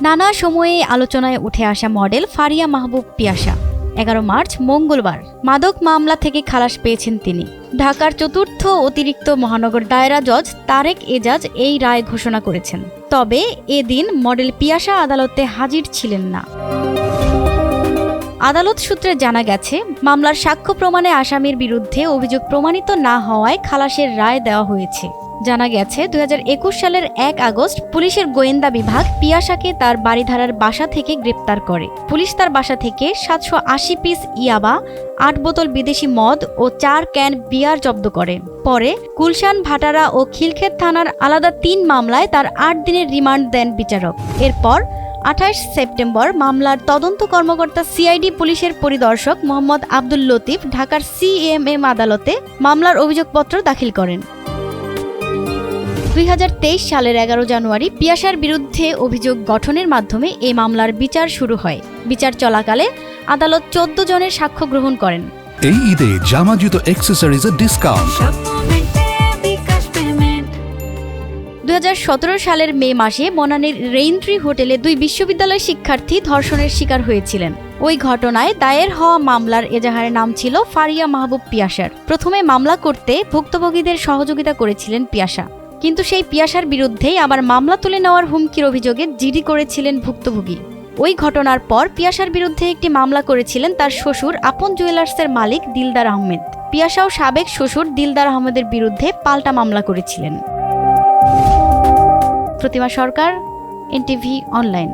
নানা সময়ে আলোচনায় উঠে আসা মডেল ফারিয়া মাহবুব পিয়াসা 11 মার্চ মঙ্গলবার মাদক মামলা থেকে খালাস পেয়েছেন তিনি। ঢাকার চতুর্থ অতিরিক্ত মহানগর দায়রা জজ তারেক এজাজ এই রায় ঘোষণা করেছেন। তবে এদিন মডেল পিয়াসা আদালতে হাজির ছিলেন না। আদালত সূত্রে জানা গেছে, মামলার সাক্ষ্য প্রমাণে আসামির বিরুদ্ধে অভিযোগ প্রমাণিত না হওয়ায় খালাসের রায় দেওয়া হয়েছে। জানা গেছে 2021 সালের 1 আগস্ট পুলিশের গোয়েন্দা বিভাগ পিয়াসাকে তার বাড়িধারার বাসা থেকে গ্রেপ্তার করে। পুলিশ তার বাসা থেকে 780 পিস ইয়াবা, 8 বোতল বিদেশি মদ ও 4 ক্যান বিয়ার জব্দ করে। পরে গুলশান, ভাটারা ও খিলক্ষেত থানার আলাদা 3 মামলায় তার 8 দিনের রিমান্ড দেন বিচারক। এরপর 28 সেপ্টেম্বর মামলার তদন্ত কর্মকর্তা সিআইডি পুলিশের পরিদর্শক মোহাম্মদ আব্দুল লতিফ ঢাকার সিএমএম আদালতে মামলার অভিযোগপত্র দাখিল করেন। 2023 সালের 11 জানুয়ারি পিয়াসার বিরুদ্ধে অভিযোগ গঠনের মাধ্যমে এই মামলার বিচার শুরু হয়। বিচার চলাকালে আদালত 14 জনের সাক্ষ্য গ্রহণ করেন। এই ঈদে জামা জুতো অ্যাকসেসরিজের ডিসকাউন্ট। 2017 সালের মে মাসে বনানীর রেইনট্রি হোটেলে 2 বিশ্ববিদ্যালয় শিক্ষার্থী ধর্ষণের শিকার হয়েছিলেন। ওই ঘটনায় দায়ের হওয়া মামলার এজাহারের নাম ছিল ফারিয়া মাহবুব পিয়াসার। প্রথমে মামলা করতে ভুক্তভোগীদের সহযোগিতা করেছিলেন পিয়াসা, কিন্তু সেই পিয়াসার বিরুদ্ধেই আবার মামলা তুলে নেওয়ার হুমকির অভিযোগে জিডি করেছিলেন ভুক্তভোগী। ওই ঘটনার পর পিয়াসার বিরুদ্ধে একটি মামলা করেছিলেন তার শ্বশুর আপন জুয়েলার্সের মালিক দিলদার আহমেদ। পিয়াসাও সাবেক শ্বশুর দিলদার আহমেদের বিরুদ্ধে পাল্টা মামলা করেছিলেন। প্রতিমা সরকার, এনটিভি অনলাইন।